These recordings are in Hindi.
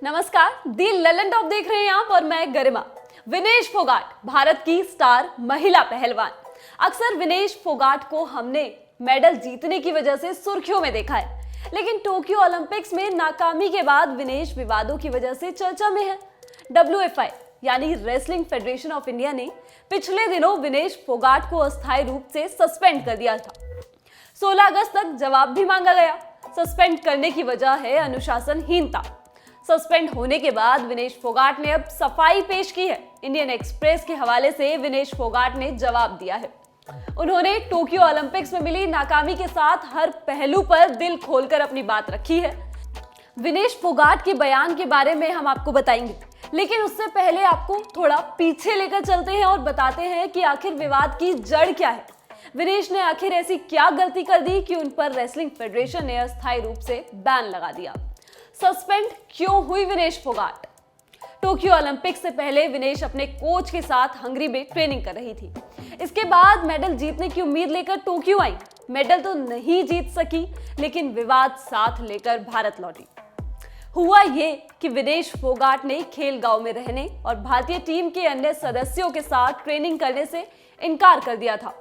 नमस्कार, दी ललन टॉप देख रहे हैं आप और मैं गरिमा। विनेश फोगाट भारत की स्टार महिला पहलवान। अक्सर विनेश फोगाट को हमने मेडल जीतने की वजह से सुर्खियों में देखा है, लेकिन टोक्यो ओलंपिक्स में नाकामी के बाद विनेश विवादों की वजह से चर्चा में है। WFI यानी रेसलिंग फेडरेशन ऑफ इंडिया ने पिछले दिनों विनेश फोगाट को अस्थायी रूप से सस्पेंड कर दिया था। 16 अगस्त तक जवाब भी मांगा गया। सस्पेंड करने की वजह है अनुशासनहीनता। सस्पेंड होने के बाद विनेश फोगाट ने अब सफाई पेश की है। इंडियन एक्सप्रेस के हवाले से विनेश फोगाट ने जवाब दिया है। उन्होंने टोक्यो ओलंपिक्स में मिली नाकामी के साथ हर पहलू पर दिल खोलकर अपनी बात रखी है। विनेश फोगाट के बयान के बारे में हम आपको बताएंगे, लेकिन उससे पहले आपको थोड़ा पीछे लेकर चलते हैं और बताते हैं कि आखिर विवाद की जड़ क्या है। विनेश ने आखिर ऐसी क्या गलती कर दी कि उन पर रेसलिंग फेडरेशन ने अस्थायी रूप से बैन लगा दिया। सस्पेंड क्यों हुई विनेश फोगाट? टोक्यो ओलंपिक्स से पहले विनेश अपने कोच के साथ हंगरी में ट्रेनिंग कर रही थी। इसके बाद मेडल जीतने की उम्मीद लेकर टोक्यो आई। मेडल तो नहीं जीत सकी, लेकिन विवाद साथ लेकर भारत लौटी। हुआ ये कि विनेश फोगाट ने खेल गांव में रहने और भारतीय टीम के अन्य सदस्यों के साथ ट्रेनिंग करने से इनकार कर दिया था।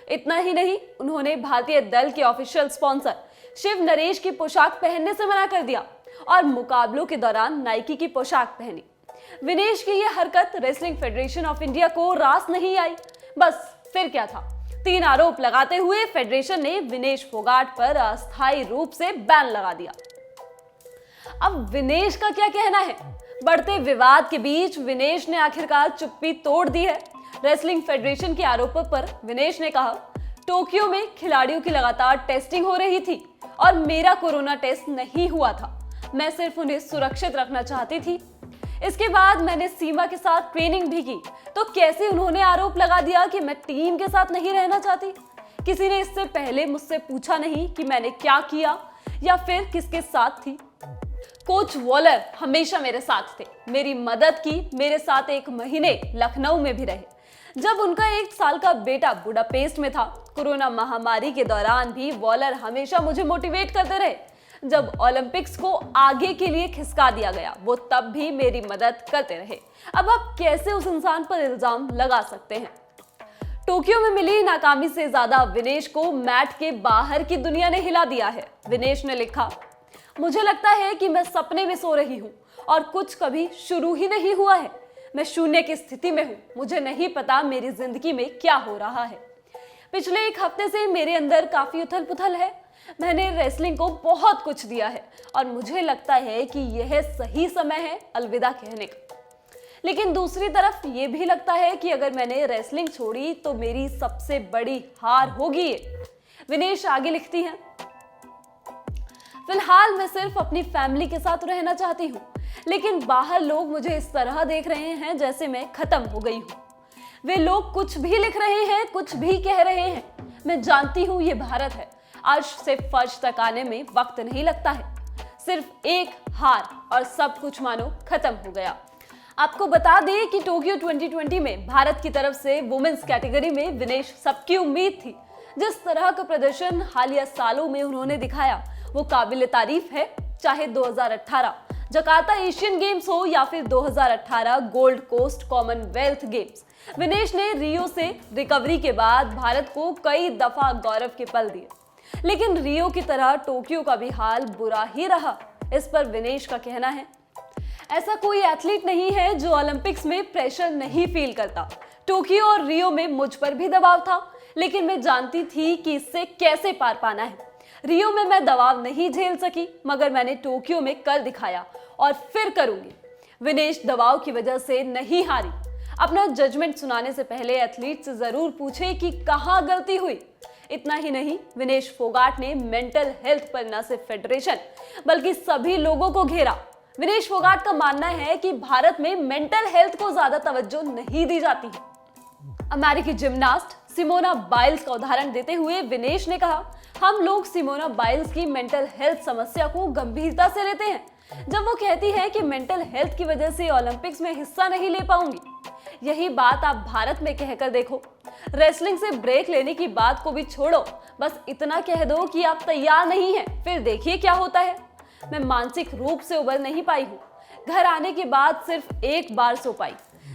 इतना ही नहीं, उन्होंने भारतीय दल के ऑफिशियल स्पॉन्सर शिव नरेश की पोशाक पहनने से मना कर दिया और मुकाबलों के दौरान नाइकी की पोशाक पहनी। विनेश की यह हरकत रेसलिंग फेडरेशन ऑफ इंडिया को रास नहीं आई। बस फिर क्या था? 3 आरोप लगाते हुए फेडरेशन ने विनेश फोगाट पर अस्थायी रूप से बैन लगा दिया। अब विनेश का क्या कहना है? बढ़ते विवाद के बीच विनेश ने आखिरकार चुप्पी तोड़ दी है। रेसलिंग फेडरेशन के आरोपों पर विनेश ने कहा, टोक्यो में खिलाड़ियों की लगातार टेस्टिंग हो रही थी और मेरा कोरोना टेस्ट नहीं हुआ था। मैं सिर्फ उन्हें सुरक्षित रखना चाहती थी। इसके बाद मैंने सीमा के साथ ट्रेनिंग भी की, तो कैसे उन्होंने आरोप लगा दिया कि मैं टीम के साथ नहीं रहना चाहती? किसी ने इससे पहले मुझसे पूछा नहीं कि मैंने क्या किया या फिर किसके साथ थी। कोच वॉलर हमेशा मेरे साथ थे, मेरी मदद की, मेरे साथ 1 महीने लखनऊ में भी रहे। जब उनका 1 साल का बेटा बुडापेस्ट में था, कोरोना महामारी के दौरान भी वॉलर हमेशा मुझे मोटिवेट करते रहे। जब ओलंपिक्स को आगे के लिए खिसका दिया गया, वो तब भी मेरी मदद करते रहे। अब आप कैसे उस इंसान पर इल्जाम लगा सकते हैं? टोक्यो में मिली नाकामी से ज्यादा विनेश को मैट के बाहर की दुनिया ने हिला दिया है। विनेश ने लिखा, मुझे लगता है कि मैं सपने में सो रही हूँ और कुछ कभी शुरू ही नहीं हुआ है। मैं शून्य की स्थिति में हूँ। मुझे नहीं पता मेरी जिंदगी में क्या हो रहा है। पिछले 1 हफ्ते से मेरे अंदर काफी उथल पुथल है। मैंने रेसलिंग को बहुत कुछ दिया है और मुझे लगता है कि यह सही समय है अलविदा कहने का। लेकिन दूसरी तरफ ये भी लगता है कि अगर मैंने रेसलिंग छोड़ी तो मेरी सबसे बड़ी हार होगी ये। विनेश आगे लिखती हैं, फिलहाल मैं सिर्फ अपनी फैमिली के साथ रहना चाहती हूँ, लेकिन बाहर लोग मुझे इस तरह देख रहे हैं जैसे मैं खत्म हो गई हूँ। वे लोग कुछ भी लिख रहे हैं, कुछ भी कह रहे हैं। मैं जानती हूँ ये भारत है। अर्श से फर्श तक आने में वक्त नहीं लगता है। सिर्फ एक हार और सब कुछ मानो खत्म हो गया। आपको बता दें कि टोक्यो 2020 में भारत की तरफ से वुमेन्स कैटेगरी में विनेश सबकी उम्मीद थी। जिस तरह का प्रदर्शन हालिया सालों में उन्होंने दिखाया वो काबिल तारीफ है। चाहे 2018 जकार्ता एशियन गेम्स हो या फिर 2018 Gold Coast Commonwealth Games, Vinesh ने रियो से रिकवरी के बाद भारत को कई दफा गौरव के पल दिए। लेकिन रियो की तरह टोक्यो का भी हाल बुरा ही रहा। इस पर विनेश का कहना है, ऐसा कोई एथलीट नहीं है जो ओलंपिक्स में प्रेशर नहीं फील करता। टोक्यो और रियो में मुझ पर भी दबाव था, लेकिन मैं जानती थी कि इससे कैसे पार पाना है। रियो में मैं दबाव नहीं झेल सकी, मगर मैंने टोक्यो में कर दिखाया और फिर करूंगी। विनेश दबाव की वजह से नहीं हारी। अपना जजमेंट सुनाने से पहले एथलीट से जरूर पूछे कि कहां गलती हुई। इतना ही नहीं, विनेश फोगाट ने मेंटल हेल्थ पर न सिर्फ फेडरेशन बल्कि सभी लोगों को घेरा। विनेश फोगाट का मानना है कि भारत में मेंटल हेल्थ को ज्यादा तवज्जो नहीं दी जाती है। अमेरिकी जिम्नास्ट सिमोना बाइल्स का उदाहरण देते हुए विनेश ने कहा, हम लोग सिमोना बाइल्स की मेंटल हेल्थ समस्या को गंभीरता से लेते हैं। जब वो कहती है कि मेंटल हेल्थ की वजह से ओलंपिक्स में हिस्सा नहीं ले पाऊंगी, यही बात आप भारत में कहकर देखो। रेसलिंग से ब्रेक लेने की बात को भी छोड़ो, बस इतना कह दो कि आप तैयार नहीं हैं, फिर देखिए क्या होता है। मैं मानसिक रूप से उबर नहीं पाई हूँ। घर आने के बाद सिर्फ एक बार सो पाई,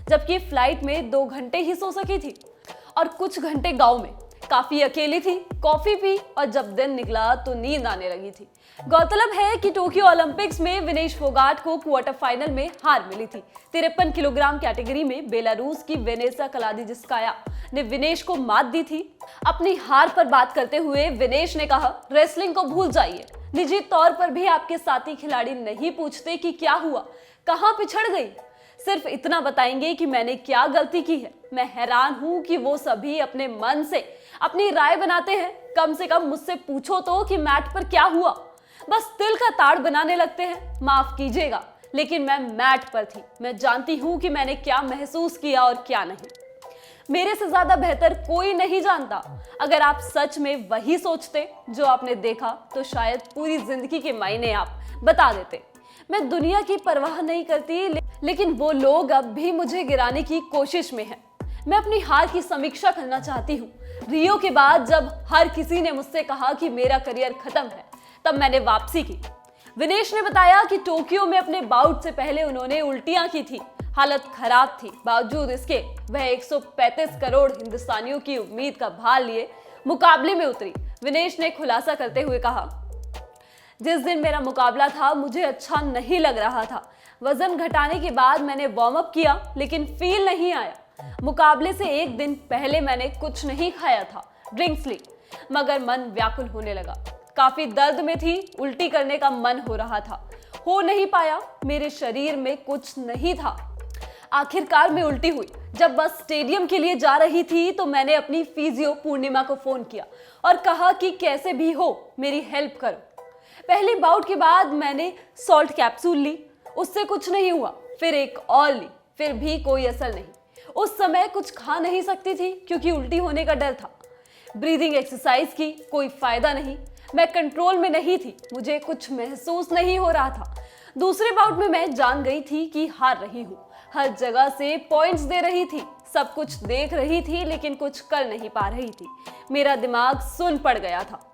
जबकि फ्लाइट में 2 घंटे ही सो सकी थी और कुछ घंटे गांव में। काफी अकेली थी, कॉफी पी और जब दिन निकला तो नींद आने लगी थी। गौरतलब है कि टोक्यो ओलंपिक्स में विनेश फोगाट को क्वार्टर फाइनल में हार मिली थी। 53 किलोग्राम कैटेगरी में बेलारूस की वेनेसा कलादिजिस्काया ने विनेश को मात दी थी। अपनी हार पर बात करते हुए विनेश ने कहा, रेसलिंग को भूल जाइए। निजी तौर पर भी आपके साथी खिलाड़ी नहीं पूछते कि क्या हुआ, कहां पिछड़ गई। सिर्फ इतना बताएंगे कि मैंने क्या गलती की है। मैं हैरान हूं कि वो सभी अपने मन से अपनी राय बनाते हैं। कम से कम मुझसे पूछो तो कि मैट पर क्या हुआ। बस तिल का ताड़ बनाने लगते हैं। माफ कीजिएगा, लेकिन मैं मैट पर थी। मैं जानती हूं कि मैंने क्या महसूस किया और क्या नहीं। मेरे से ज्यादा बेहतर कोई नहीं जानता। अगर आप सच में वही सोचते जो आपने देखा तो शायद पूरी जिंदगी के मायने आप बता देते। मैं दुनिया की परवाह नहीं करती, लेकिन वो लोग अब भी मुझे गिराने की कोशिश में हैं। मैं अपनी हार की समीक्षा करना चाहती हूँ। रियो के बाद जब हर किसी ने मुझसे कहा कि मेरा करियर खत्म है, तब मैंने वापसी की। विनेश ने बताया कि टोक्यो में अपने बाउट से पहले उन्होंने उल्टियां की थी। हालत खराब थी, बावजूद इसके वह 135 करोड़ हिंदुस्तानियों की उम्मीद का भार लिए मुकाबले में उतरी। विनेश ने खुलासा करते हुए कहा, जिस दिन मेरा मुकाबला था मुझे अच्छा नहीं लग रहा था। वजन घटाने के बाद मैंने वार्म अप किया, लेकिन फील नहीं आया। मुकाबले से एक दिन पहले मैंने कुछ नहीं खाया था, ड्रिंक्स ली, मगर मन व्याकुल होने लगा। काफी दर्द में थी, उल्टी करने का मन हो रहा था, हो नहीं पाया। मेरे शरीर में कुछ नहीं था। आखिरकार में उल्टी हुई। जब बस स्टेडियम के लिए जा रही थी तो मैंने अपनी फिजियो पूर्णिमा को फोन किया और कहा कि कैसे भी हो मेरी हेल्प करो। पहली बाउट के बाद मैंने सॉल्ट कैप्सूल ली, उससे कुछ नहीं हुआ। फिर एक और ली, फिर भी कोई असर नहीं। उस समय कुछ खा नहीं सकती थी क्योंकि उल्टी होने का डर था। ब्रीदिंग एक्सरसाइज की, कोई फायदा नहीं। मैं कंट्रोल में नहीं थी, मुझे कुछ महसूस नहीं हो रहा था। दूसरे बाउट में मैं जान गई थी कि हार रही हूँ। हर जगह से पॉइंट्स दे रही थी, सब कुछ देख रही थी, लेकिन कुछ कर नहीं पा रही थी। मेरा दिमाग सुन्न पड़ गया था।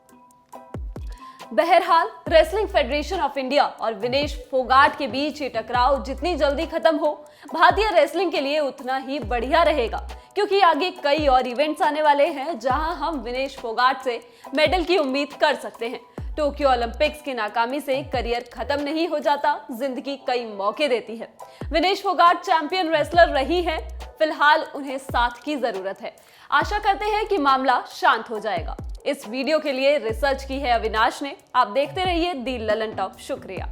बहरहाल रेसलिंग फेडरेशन ऑफ इंडिया और विनेश फोगाट के बीच ये टकराव जितनी जल्दी खत्म हो, भारतीय रेसलिंग के लिए उतना ही बढ़िया रहेगा, क्योंकि आगे कई और इवेंट्स आने वाले हैं जहां हम विनेश फोगाट से मेडल की उम्मीद कर सकते हैं। टोक्यो ओलंपिक्स की नाकामी से करियर खत्म नहीं हो जाता, जिंदगी कई मौके देती है। विनेश फोगाट चैंपियन रेसलर रही हैं, फिलहाल उन्हें साथ की जरूरत है। आशा करते हैं कि मामला शांत हो जाएगा। इस वीडियो के लिए रिसर्च की है अविनाश ने। आप देखते रहिए दी ललन टॉप। शुक्रिया।